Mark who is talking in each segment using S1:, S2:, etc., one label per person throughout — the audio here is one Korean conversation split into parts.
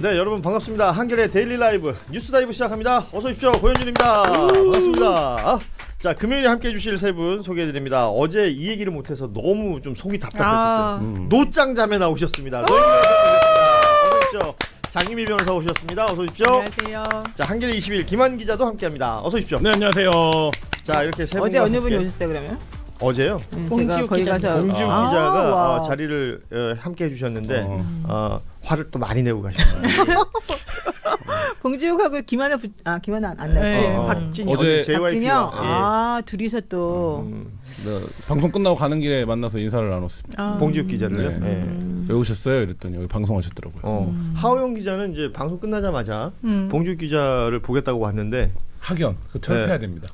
S1: 네, 여러분 반갑습니다. 한겨레 데일리 라이브 뉴스 다이브 시작합니다. 어서 오십시오. 고현준입니다. 반갑습니다. 자, 금요일에 함께 해주실 세 분 소개해드립니다. 어제 이 얘기를 못해서 너무 좀 속이 답답했었어요. 노짱 자매 나오셨습니다. 어서 오십시오. 장희미 변호사 오셨습니다. 어서 오십시오.
S2: 안녕하세요.
S1: 자, 한겨레 20일 김한 기자도 함께합니다. 어서 오십시오.
S3: 네, 안녕하세요.
S1: 자, 이렇게 세 분.
S2: 어제 어느 분이 오셨어요 그러면?
S1: 어제요?
S2: 제가 거기 가서
S1: 봉지욱 기자가 자리를 함께 해주셨는데 화를 또 많이 내고 가셨어요.
S2: 봉지욱하고 김하나 김하나 안 나왔지.
S1: 네,
S2: 박진영.
S3: 어제
S2: 박진영. 둘이서 또
S3: 네, 방송 끝나고 가는 길에 만나서 인사를 나눴습니다.
S1: 봉지욱 기자를요.
S3: 네.
S1: 네.
S3: 왜 오셨어요? 이랬더니 여기 방송하셨더라고요.
S1: 하호영 기자는 이제 방송 끝나자마자 봉지욱 기자를 보겠다고 왔는데
S3: 학연, 그 철폐해야 됩니다.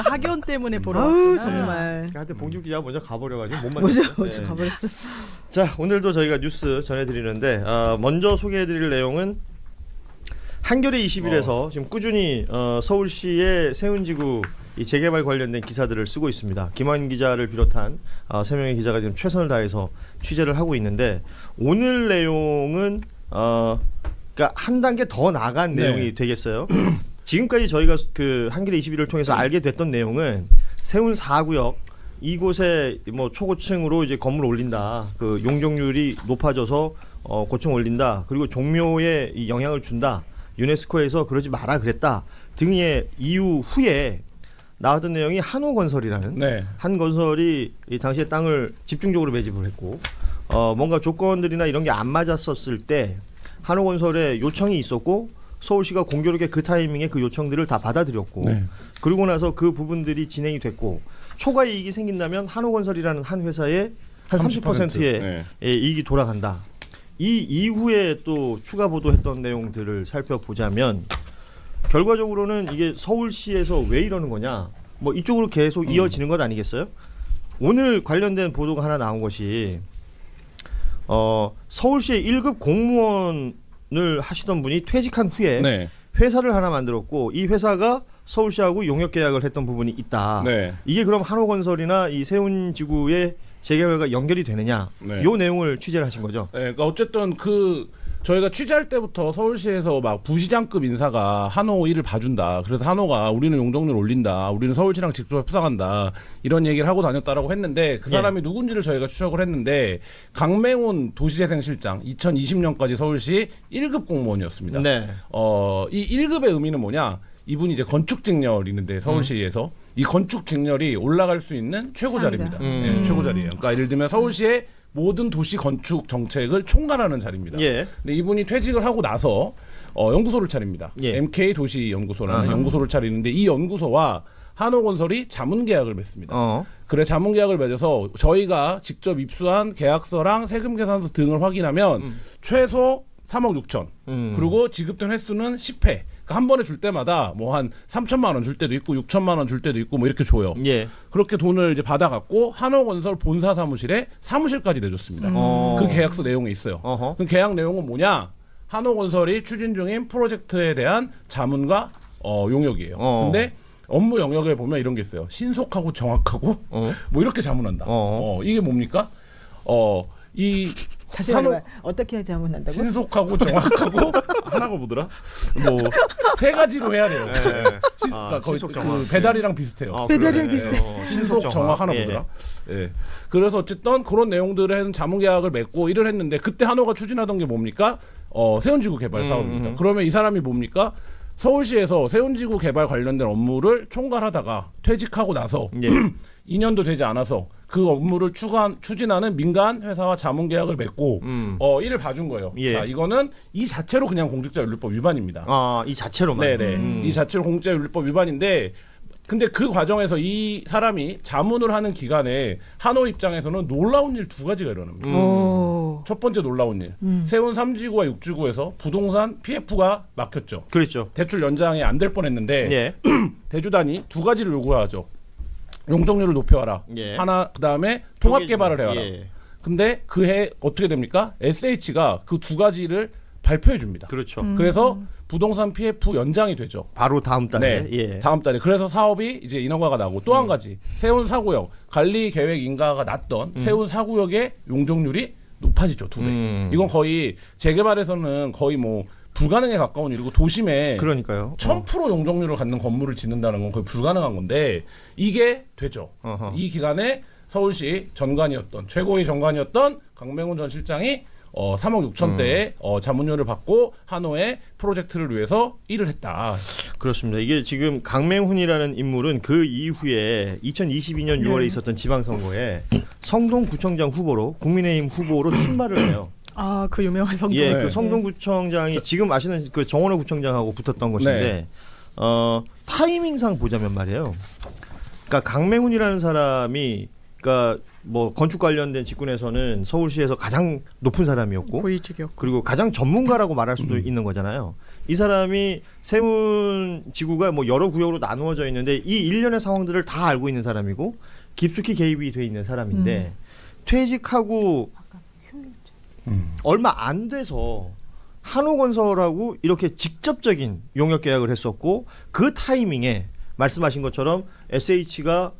S4: 학연 때문에 보러
S2: 아우
S4: 왔구나.
S2: 정말.
S1: 하여튼 봉지욱 기자가 먼저 가버려가지고 못
S2: 먼저
S1: 만났어요.
S2: 가버렸어.
S1: 자, 오늘도 저희가 뉴스 전해드리는데 먼저 소개해드릴 내용은 한겨레 20일에서 지금 꾸준히 서울시의 세운지구 이 재개발 관련된 기사들을 쓰고 있습니다. 김한 기자를 비롯한 3명의 기자가 지금 최선을 다해서 취재를 하고 있는데 오늘 내용은 그러니까 한 단계 더 나간 내용이 되겠어요. 지금까지 저희가 그 한겨레 21을 통해서 알게 됐던 내용은 세운 4구역 이곳에 뭐 초고층으로 이제 건물 올린다. 그 용적률이 높아져서 고층 올린다. 그리고 종묘에 이 영향을 준다. 유네스코에서 그러지 마라 그랬다. 등의 이유 후에 나왔던 내용이 한호건설이라는 한 건설이 이 당시에 땅을 집중적으로 매집을 했고 뭔가 조건들이나 이런 게 안 맞았었을 때 한호건설에 요청이 있었고 서울시가 공교롭게 그 타이밍에 그 요청들을 다 받아들였고 그러고 나서 그 부분들이 진행이 됐고 초과 이익이 생긴다면 한호건설이라는 한 회사의 한 30%의 이익이 돌아간다. 이 이후에 또 추가 보도했던 내용들을 살펴보자면 결과적으로는 이게 서울시에서 왜 이러는 거냐 뭐 이쪽으로 계속 이어지는 것 아니겠어요? 오늘 관련된 보도가 하나 나온 것이 서울시의 1급 공무원을 하시던 분이 퇴직한 후에 회사를 하나 만들었고 이 회사가 서울시하고 용역 계약을 했던 부분이 있다. 이게 그럼 한호건설이나 이 세운지구의 재개발과 연결이 되느냐? 이 내용을 취재를 하신 거죠.
S3: 그러니까 어쨌든 저희가 취재할 때부터 서울시에서 막 부시장급 인사가 한호 일을 봐준다. 그래서 한호가 우리는 용적률 올린다. 우리는 서울시랑 직접 협상한다. 이런 얘기를 하고 다녔다라고 했는데 그 사람이 누군지를 저희가 추적을 했는데 강맹훈 도시재생실장 2020년까지 서울시 1급 공무원이었습니다. 이 1급의 의미는 뭐냐? 이분이 이제 건축직렬이는데 서울시에서 이 건축직렬이 올라갈 수 있는 최고 자리입니다. 최고 자리예요. 그러니까 예를 들면 서울시의 모든 도시 건축 정책을 총괄하는 자리입니다. 근데 이분이 퇴직을 하고 나서 연구소를 차립니다. MK 도시연구소라는 연구소를 차리는데 이 연구소와 한호건설이 자문계약을 맺습니다. 그래 자문계약을 맺어서 저희가 직접 입수한 계약서랑 세금계산서 등을 확인하면 최소 3억 6천 그리고 지급된 횟수는 10회. 한 번에 줄 때마다 뭐 한 3천만 원 줄 때도 있고 6천만 원 줄 때도 있고 뭐 이렇게 줘요. 그렇게 돈을 이제 받아갖고 한호건설 본사 사무실에 사무실까지 내줬습니다. 그 계약서 내용에 있어요. 그 계약 내용은 뭐냐? 한호건설이 추진 중인 프로젝트에 대한 자문과 용역이에요. 근데 업무 영역에 보면 이런 게 있어요. 신속하고 정확하고 뭐 이렇게 자문한다. 이게 뭡니까?
S2: 다시 말해 어떻게 자문한다고?
S3: 신속하고 정확하고 하나가 뭐더라? 뭐 세 가지로 해야 돼요. 그러니까 거의 그 배달이랑 비슷해요.
S2: 배달이랑 비슷해.
S3: 신속 정확 하나 보더라. 그래서 어쨌든 그런 내용들을 해서 자문계약을 맺고 일을 했는데 그때 한호가 추진하던 게 뭡니까? 세운지구 개발 사업입니다. 그러면 이 사람이 뭡니까? 서울시에서 세운지구 개발 관련된 업무를 총괄하다가 퇴직하고 나서 2년도 되지 않아서 그 업무를 추진하는 민간 회사와 자문계약을 맺고 일을 봐준 거예요. 자, 이거는 이 자체로 그냥 공직자윤리법 위반입니다.
S1: 이 자체로만.
S3: 이 자체로 공직자윤리법 위반인데 근데 그 과정에서 이 사람이 자문을 하는 기간에 한호 입장에서는 놀라운 일 두 가지가 일어납니다. 첫 번째 놀라운 일. 세운 3지구와 6지구에서 부동산 PF가 막혔죠.
S1: 그렇죠.
S3: 대출 연장이 안 될 뻔했는데 대주단이 두 가지를 요구하죠. 용적률을 높여와라. 하나 그다음에 통합 개발을 해와라. 근데 그 해 어떻게 됩니까? SH가 그 두 가지를 발표해 줍니다.
S1: 그렇죠.
S3: 그래서 부동산 PF 연장이 되죠.
S1: 바로 다음 달에.
S3: 다음 달에. 그래서 사업이 이제 인허가가 나고 또 한 가지 세운 4구역 관리 계획 인가가 났던 세운 4구역의 용적률이 높아지죠 2배. 이건 거의 재개발에서는 거의 뭐 불가능에 가까운 일이고 도심에
S1: 그러니까요.
S3: 1000% 용적률을 갖는 건물을 짓는다는 건 거의 불가능한 건데 이게 되죠.
S1: 어허.
S3: 이 기간에 서울시 전관이었던 최고의 전관이었던 강맹훈 전 실장이 3억 6천대의 자문료를 받고 한호의 프로젝트를 위해서 일을 했다.
S1: 그렇습니다. 이게 지금 강맹훈이라는 인물은 그 이후에 2022년 6월에 있었던 지방선거에 성동구청장 후보로 국민의힘 후보로 출마를 해요.
S4: 아, 그 유명한 성도.
S1: 예,
S3: 네.
S1: 그 성동구청장이 지금 아시는 그 정원호 구청장하고 붙었던 것인데
S3: 네.
S1: 타이밍상 보자면 말이에요. 그러니까 강맹훈이라는 사람이 그러니까 뭐 건축 관련된 직군에서는 서울시에서 가장 높은 사람이었고
S4: 고위직이었고.
S1: 그리고 가장 전문가라고 말할 수도 있는 거잖아요. 이 사람이 세운 지구가 뭐 여러 구역으로 나누어져 있는데 이 일련의 상황들을 다 알고 있는 사람이고 깊숙이 개입이 돼 있는 사람인데 퇴직하고 얼마 안 돼서 한호건설하고 이렇게 직접적인 용역 계약을 했었고 그 타이밍에 말씀하신 것처럼 SH가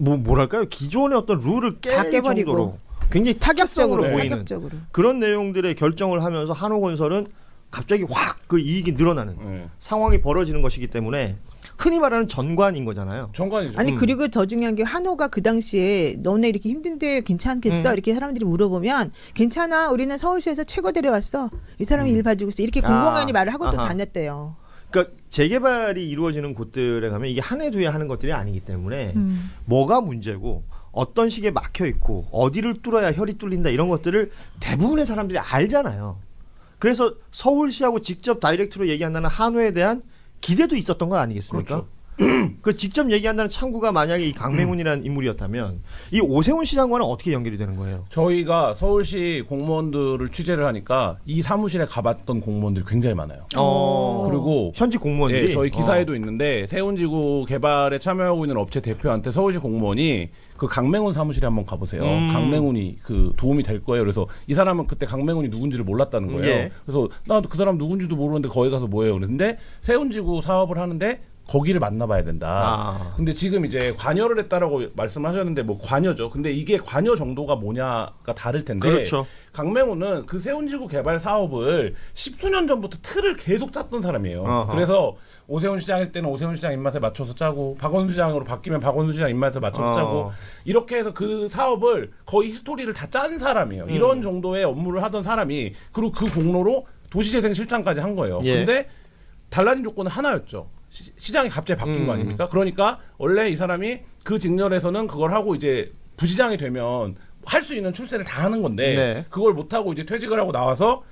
S1: 뭐랄까요 기존의 어떤 룰을
S2: 다
S1: 깰
S2: 깨버리고.
S1: 정도로 굉장히 타격적으로
S3: 네.
S1: 보이는
S2: 타격적으로.
S1: 그런 내용들의 결정을 하면서 한호건설은 갑자기 확 그 이익이 늘어나는
S3: 네.
S1: 상황이 벌어지는 것이기 때문에 흔히 말하는 전관인 거잖아요.
S3: 전관이죠.
S2: 아니 그리고 더 중요한 게 한호가 그 당시에 너네 이렇게 힘든데 괜찮겠어? 이렇게 사람들이 물어보면 괜찮아. 우리는 서울시에서 최고 데려왔어. 이 사람이 일 봐주고 있어. 이렇게 공공연히 말을 하고 또
S1: 아하.
S2: 다녔대요.
S1: 그러니까 재개발이 이루어지는 곳들에 가면 이게 한 해 두 해 하는 것들이 아니기 때문에 뭐가 문제고 어떤 식에 막혀 있고 어디를 뚫어야 혈이 뚫린다 이런 것들을 대부분의 사람들이 알잖아요. 그래서 서울시하고 직접 다이렉트로 얘기한다는 한호에 대한 기대도 있었던 거 아니겠습니까? 그 직접 얘기한다는 창구가 만약에 이 강맹훈이라는 인물이었다면 이 오세훈 시장과는 어떻게 연결이 되는 거예요?
S3: 저희가 서울시 공무원들을 취재를 하니까 이 사무실에 가봤던 공무원들이 굉장히 많아요. 그리고
S1: 현직 공무원들이
S3: 예, 저희 기사에도 있는데 세운지구 개발에 참여하고 있는 업체 대표한테 서울시 공무원이 그 강맹훈 사무실에 한번 가보세요. 강맹훈이 그 도움이 될 거예요. 그래서 이 사람은 그때 강맹훈이 누군지를 몰랐다는 거예요.
S1: 예.
S3: 그래서 나도 그 사람 누군지도 모르는데 거기 가서 뭐예요. 그랬는데 세운지구 사업을 하는데 거기를 만나봐야 된다. 근데 지금 이제 관여를 했다라고 말씀하셨는데 뭐 관여죠. 근데 이게 관여 정도가 뭐냐가 다를 텐데.
S1: 그렇죠.
S3: 강맹훈은 그 세운지구 개발 사업을 10수년 전부터 틀을 계속 짰던 사람이에요.
S1: 어허.
S3: 그래서 오세훈 시장일 때는 오세훈 시장 입맛에 맞춰서 짜고 박원순 시장으로 바뀌면 박원순 시장 입맛에 맞춰서 짜고 이렇게 해서 그 사업을 거의 히스토리를 다 짠 사람이에요. 이런 정도의 업무를 하던 사람이 그리고 그 공로로 도시재생실장까지 한 거예요.
S1: 예.
S3: 근데 달라진 조건은 하나였죠. 시장이 갑자기 바뀐 거 아닙니까? 그러니까 원래 이 사람이 그 직렬에서는 그걸 하고 이제 부시장이 되면 할 수 있는 출세를 다 하는 건데
S1: 네.
S3: 그걸 못 하고 이제 퇴직을 하고 나와서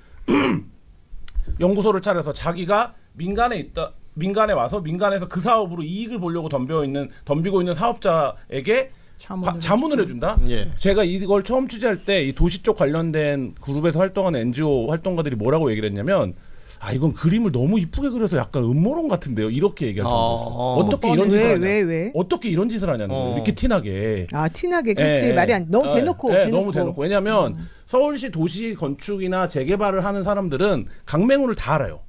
S3: 연구소를 차려서 자기가 민간에 와서 민간에서 그 사업으로 이익을 보려고 덤비고 있는 사업자에게 자문을 해준다.
S1: 예.
S3: 제가 이걸 처음 취재할 때 이 도시 쪽 관련된 그룹에서 활동하는 NGO 활동가들이 뭐라고 얘기를 했냐면 아 이건 그림을 너무 이쁘게 그려서 약간 음모론 같은데요. 이렇게 얘기할 정도였어요. 어떻게 이런 짓을 하냐?
S2: 왜?
S3: 어떻게 이런 짓을 하냐는 거예요. 이렇게 티나게.
S2: 아 티나게 그렇지
S3: 예,
S2: 말이 안 너무
S3: 예,
S2: 대놓고.
S3: 예,
S2: 대놓고.
S3: 너무 대놓고. 왜냐하면 서울시 도시 건축이나 재개발을 하는 사람들은 강맹훈을 다 알아요.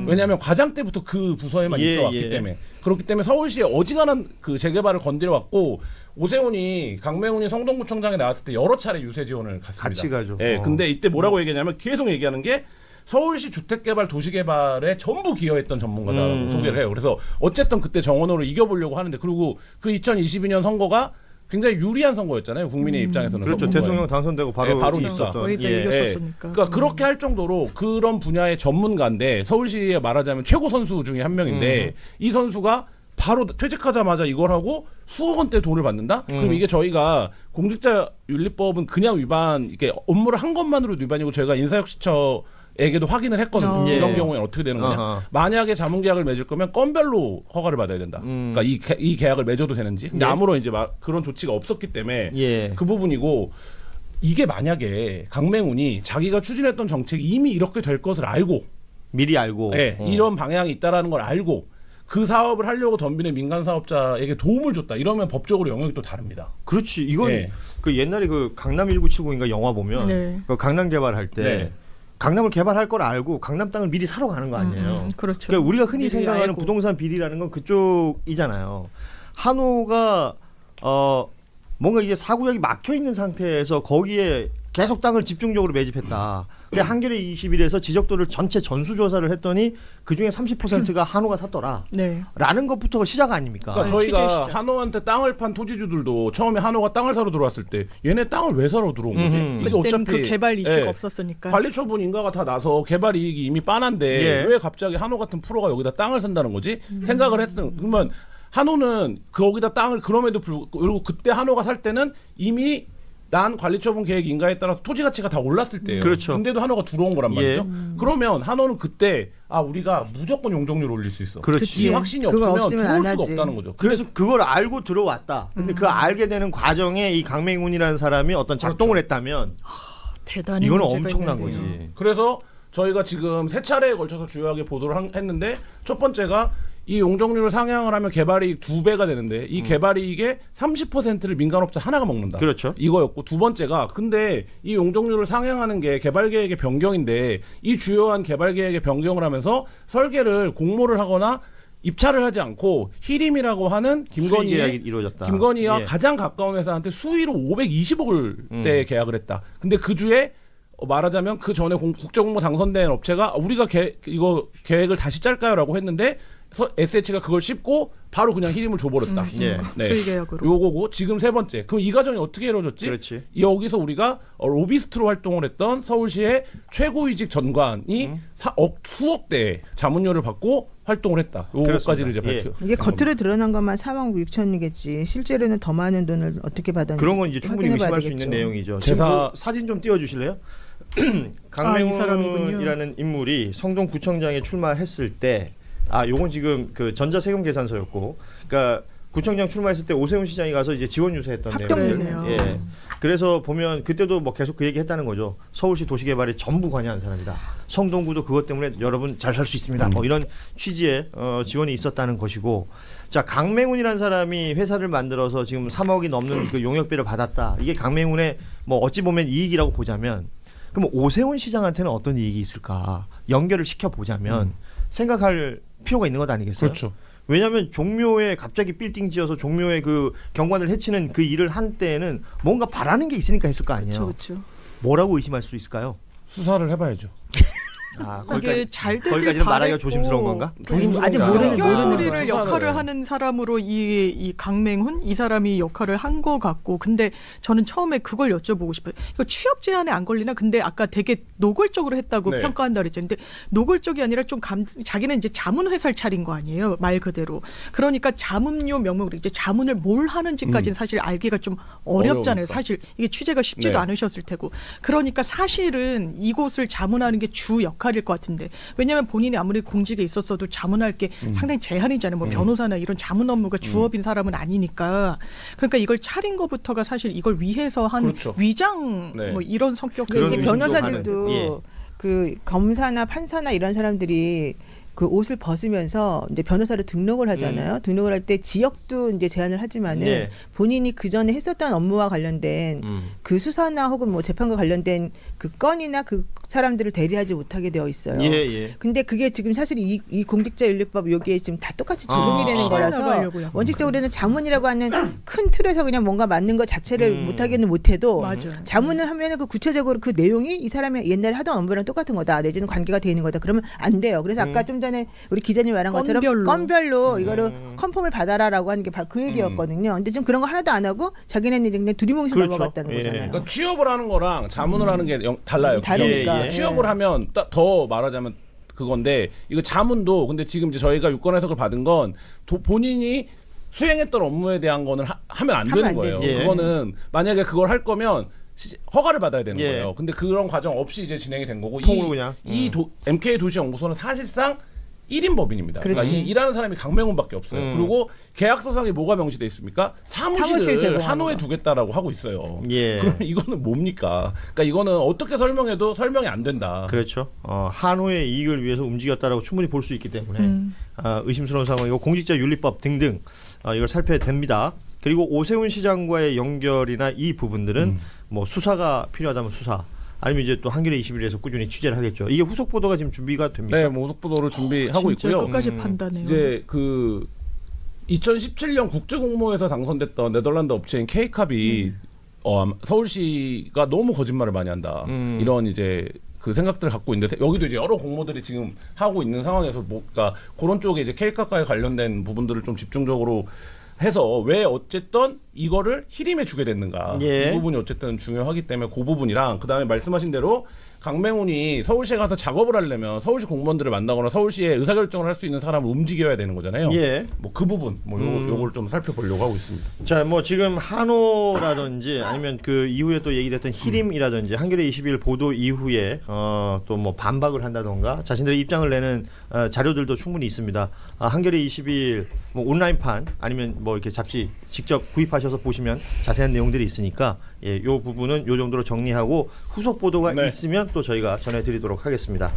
S3: 왜냐하면 과장 때부터 그 부서에만
S1: 예,
S3: 있어왔기
S1: 예.
S3: 때문에. 그렇기 때문에 서울시에 어지간한 그 재개발을 건드려왔고 오세훈이 강맹훈이 성동구청장에 나왔을 때 여러 차례 유세 지원을 갔습니다.
S1: 같이 가죠.
S3: 예, 근데 이때 뭐라고 얘기하냐면 계속 얘기하는 게 서울시 주택개발 도시개발에 전부 기여했던 전문가다라고 소개를 해요. 그래서 어쨌든 그때 정원호를 이겨보려고 하는데 그리고 그 2022년 선거가 굉장히 유리한 선거였잖아요. 국민의 입장에서는.
S1: 그렇죠.
S3: 선거에.
S1: 대통령 당선되고 바로
S3: 예, 바로
S1: 있었던.
S3: 있었다.
S4: 거의 다
S1: 예.
S4: 이겼었으니까.
S3: 그러니까 그렇게 할 정도로 그런 분야의 전문가인데 서울시에 말하자면 최고 선수 중에 한 명인데 이 선수가 바로 퇴직하자마자 이걸 하고 수억 원대 돈을 받는다? 그럼 이게 저희가 공직자윤리법은 그냥 위반, 이게 업무를 한 것만으로 위반이고 저희가 인사혁신처에게도 확인을 했거든요.
S1: 예.
S3: 이런 경우에는 어떻게 되는 거냐?
S1: 아하.
S3: 만약에 자문계약을 맺을 거면 건별로 허가를 받아야 된다. 그러니까 이 계약을 맺어도 되는지. 근데
S1: 예.
S3: 아무런 이제 그런 조치가 없었기 때문에
S1: 예.
S3: 그 부분이고 이게 만약에 강맹훈이 자기가 추진했던 정책이 이미 이렇게 될 것을 알고
S1: 미리 알고.
S3: 네, 이런 방향이 있다라는 걸 알고 그 사업을 하려고 덤비는 민간 사업자에게 도움을 줬다. 이러면 법적으로 영역이 또 다릅니다.
S1: 그렇지. 이건
S3: 예.
S1: 그 옛날에 그 강남 1979인가 영화 보면
S4: 네.
S1: 그 강남 개발할 때
S3: 네.
S1: 강남을 개발할 걸 알고 강남 땅을 미리 사러 가는 거 아니에요.
S4: 그렇죠.
S1: 그러니까 우리가 흔히
S4: 미리
S1: 생각하는
S4: 알고.
S1: 부동산 비리라는 건 그쪽이잖아요. 한호가 뭔가 이게 사구역이 막혀 있는 상태에서 거기에 계속 땅을 집중적으로 매집했다. 그러니까 한겨레 21에서 지적도를 전체 전수조사를 했더니 그중에 30%가 한우가 샀더라.
S4: 네.
S1: 라는 것부터가 시작 아닙니까?
S3: 그러니까
S4: 취재
S3: 저희가
S4: 시작.
S3: 한우한테 땅을 판 토지주들도 처음에 한우가 땅을 사러 들어왔을 때 얘네 땅을 왜 사러 들어온 거지? 이게
S4: 그때는
S3: 어차피
S4: 그 개발 이슈가
S3: 예,
S4: 없었으니까.
S3: 관리처분 인가가 다 나서 개발 이익이 이미 빤한데
S1: 예.
S3: 왜 갑자기 한우 같은 프로가 여기다 땅을 산다는 거지? 생각을 했던 그러면 한우는 거기다 땅을 그럼에도 불구하고 그리고 그때 한우가 살 때는 이미 난 관리처분 계획 인가에 따라서 토지 가치가 다 올랐을 때예요.
S1: 그렇죠.
S3: 근데도 한우가 들어온 거란
S1: 예.
S3: 말이죠. 그러면 한우는 그때 우리가 무조건 용적률 올릴 수 있어.
S1: 그렇지.
S3: 이 확신이
S2: 그거
S3: 없으면
S2: 없으면
S3: 들어올
S2: 안
S3: 수가
S2: 하지.
S3: 없다는 거죠.
S1: 그래서 그걸 알고 들어왔다. 근데 그 알게 되는 과정에 이 강맹훈이라는 사람이 어떤 작동을 했다면
S4: 대단히
S1: 이거는
S4: 문제가
S1: 엄청난
S4: 있는데요.
S1: 거지.
S3: 그래서 저희가 지금 세 차례에 걸쳐서 주요하게 보도를 했는데 첫 번째가 이 용적률을 상향을 하면 개발이익 2배가 되는데 이 개발이익의 30%를 민간업자 하나가 먹는다.
S1: 그렇죠.
S3: 이거였고 두 번째가 근데 이 용적률을 상향하는 게 개발계획의 변경인데 이 주요한 개발계획의 변경을 하면서 설계를 공모를 하거나 입찰을 하지 않고 히림이라고 하는
S1: 수의 계약이
S3: 김건희의
S1: 이루어졌다.
S3: 김건희와
S1: 예.
S3: 가장 가까운 회사한테 수의로 520억을 대 계약을 했다. 근데 그 주에 말하자면 그 전에 국제공모 당선된 업체가 우리가 이거 계획을 다시 짤까요라고 했는데 SH가 그걸 씹고 바로 그냥 히림을 줘버렸다.
S1: 예.
S4: 수의 계약으로.
S3: 요거고 지금 세 번째. 그럼 이 과정이 어떻게 이루어졌지?
S1: 그렇지.
S3: 여기서 우리가 로비스트로 활동을 했던 서울시의 최고위직 전관이 수억대 자문료를 받고 활동을 했다. 요거까지를 이제
S1: 그렇습니다.
S3: 밝혀.
S2: 이게 겉으로 드러난 것만 4억 6천이겠지. 실제로는 더 많은 돈을 어떻게 받았는지
S1: 그런 건 이제 충분히
S2: 확인해봐야
S1: 의심할 수 있는
S2: 되겠죠.
S1: 내용이죠.
S3: 제사-
S1: 지금 그 사진 좀 띄워주실래요? 강맹훈이라는
S4: 사람이군요.
S1: 인물이 성동구청장에 출마했을 때, 요건 지금 그 전자세금계산서였고, 그러니까 구청장 출마했을 때 오세훈 시장이 가서 이제 지원 유세했던
S4: 합동유세요.
S1: 내용이에요. 예. 그래서 보면 그때도 뭐 계속 그 얘기했다는 거죠. 서울시 도시개발에 전부 관여한 사람이다. 성동구도 그것 때문에 여러분 잘 살 수 있습니다. 뭐 이런 취지의 지원이 있었다는 것이고, 자 강맹훈이라는 사람이 회사를 만들어서 지금 3억이 넘는 그 용역비를 받았다. 이게 강맹훈의 뭐 어찌 보면 이익이라고 보자면, 그럼 오세훈 시장한테는 어떤 이익이 있을까? 연결을 시켜 보자면 생각할 필요가 있는 것 아니겠어요?
S3: 그렇죠.
S1: 왜냐하면 종묘에 갑자기 빌딩 지어서 종묘에 그 경관을 해치는 그 일을 한 때에는 뭔가 바라는 게 있으니까 했을 거 아니에요.
S2: 그렇죠.
S1: 뭐라고 의심할 수 있을까요?
S3: 수사를 해봐야죠.
S4: 이게 잘 되길
S1: 거기까지는 말하기가
S4: 바랬고
S1: 조심스러운 건가?
S2: 아직
S3: 모르는
S4: 연결고리를
S3: 수사를
S4: 역할을 하는 사람으로 이 강맹훈 이 사람이 역할을 한 것 같고 근데 저는 처음에 그걸 여쭤보고 싶어요. 이거 취업 제한에 안 걸리나? 근데 아까 되게 노골적으로 했다고
S3: 네.
S4: 평가한다 그랬잖아요. 근데 노골적이 아니라 좀 자기는 이제 자문 회사를 차린 거 아니에요. 말 그대로. 그러니까 자문료 명목으로 이제 자문을 뭘 하는지까지는 사실 알기가 좀 어렵잖아요.
S3: 어려우니까.
S4: 사실 이게 취재가 쉽지도
S3: 네.
S4: 않으셨을 테고. 그러니까 사실은 이곳을 자문하는 게 주 역할일 것 같은데 왜냐하면 본인이 아무리 공직에 있었어도 자문할 게 상당히 제한이잖아요. 뭐 변호사나 이런 자문 업무가 주업인 사람은 아니니까 그러니까 이걸 차린 것부터가 사실 이걸 위해서 한
S3: 그렇죠.
S4: 위장
S3: 네.
S4: 뭐 이런 성격
S1: 그런
S2: 이게
S1: 의심도
S2: 변호사들도
S1: 가는. 예.
S2: 그 검사나 판사나 이런 사람들이 그 옷을 벗으면서 이제 변호사를 등록을 하잖아요. 등록을 할 때 지역도 이제 제한을 하지만은
S1: 예.
S2: 본인이 그 전에 했었던 업무와 관련된 그 수사나 혹은 뭐 재판과 관련된 그 건이나 그 사람들을 대리하지 못하게 되어 있어요.
S1: 예, 예.
S2: 근데 그게 지금 사실 이 공직자윤리법 여기에 지금 다 똑같이 적용이 되는 거라서
S4: 나가려고요.
S2: 원칙적으로는 자문이라고 하는 큰 틀에서 그냥 뭔가 맞는 것 자체를 못하기는 못해도
S4: 맞아요.
S2: 자문을 하면은 그 구체적으로 그 내용이 이 사람이 옛날에 하던 업무랑 똑같은 거다 내지는 관계가 돼 있는 거다 그러면 안 돼요. 그래서 아까 좀 전에 우리 기자님 말한 것처럼 건별로 이거를 컨펌을 받아라라고 하는 게 바로 그 얘기였거든요. 근데 지금 그런 거 하나도 안 하고 자기네는 그냥 두리뭉실
S1: 그렇죠.
S2: 넘어갔다는
S1: 예.
S2: 거잖아요.
S3: 그러니까 취업을 하는 거랑 자문을 하는 게 달라요.
S2: 다르니까.
S1: 예, 예.
S3: 취업을 하면 더 말하자면 그건데 이거 자문도 근데 지금 이제 저희가 유권 해석을 받은 건 본인이 수행했던 업무에 대한 거는 하면 안 되는
S2: 안
S3: 거예요.
S2: 되지.
S1: 예.
S3: 그거는 만약에 그걸 할 거면 허가를 받아야 되는
S1: 예.
S3: 거예요. 근데 그런 과정 없이 이제 진행이 된 거고
S1: 통으로 그냥.
S3: MK 도시연구소는 사실상 1인 법인입니다. 그러니까
S2: 그렇지.
S3: 이 일하는 사람이 강맹훈밖에 없어요. 그리고 계약서상에 뭐가 명시돼 있습니까?
S2: 사무실
S3: 사무실을
S2: 제공하는
S3: 한호에
S2: 거.
S3: 두겠다라고 하고 있어요.
S1: 예.
S3: 그럼 이거는 뭡니까? 그러니까 이거는 어떻게 설명해도 설명이 안 된다.
S1: 그렇죠. 한우의 이익을 위해서 움직였다라고 충분히 볼 수 있기 때문에 의심스러운 상황이고 공직자윤리법 등등 이걸 살펴야 됩니다. 그리고 오세훈 시장과의 연결이나 이 부분들은 뭐 수사가 필요하다면 수사 아니면 이제 또 한겨레 21에서 꾸준히 취재를 하겠죠. 이게 후속 보도가 지금 준비가 됩니까?
S3: 네, 뭐 후속 보도를 준비하고
S4: 진짜
S3: 있고요.
S4: 끝까지 판단해요.
S3: 이제 그 2017년 국제공모에서 당선됐던 네덜란드 업체인 K캅이 서울시가 너무 거짓말을 많이 한다. 이런 이제 그 생각들을 갖고 있는데 여기도 이제 여러 공모들이 지금 하고 있는 상황에서 그러니까 그런 쪽에 이제 케이크카카에 관련된 부분들을 좀 집중적으로 해서 왜 어쨌든 이거를 히림에 주게 됐는가
S1: 예.
S3: 이 부분이 어쨌든 중요하기 때문에 그 부분이랑 그 다음에 말씀하신 대로 강맹훈이 서울시에 가서 작업을 하려면 서울시 공무원들을 만나거나 서울시에 의사결정을 할 수 있는 사람을 움직여야 되는 거잖아요.
S1: 예.
S3: 뭐 그 부분 요걸 좀 살펴보려고 하고 있습니다.
S1: 자, 뭐 지금 한호라든지 아니면 그 이후에 또 얘기됐던 히림이라든지 한겨레 20일 보도 이후에 또 뭐 반박을 한다던가 자신들의 입장을 내는 자료들도 충분히 있습니다. 한겨레 20일 뭐 온라인판 아니면 뭐 이렇게 잡지 직접 구입하셔서 보시면 자세한 내용들이 있으니까 예, 요 부분은 요 정도로 정리하고 후속 보도가
S3: 네.
S1: 있으면 또 저희가 전해드리도록 하겠습니다.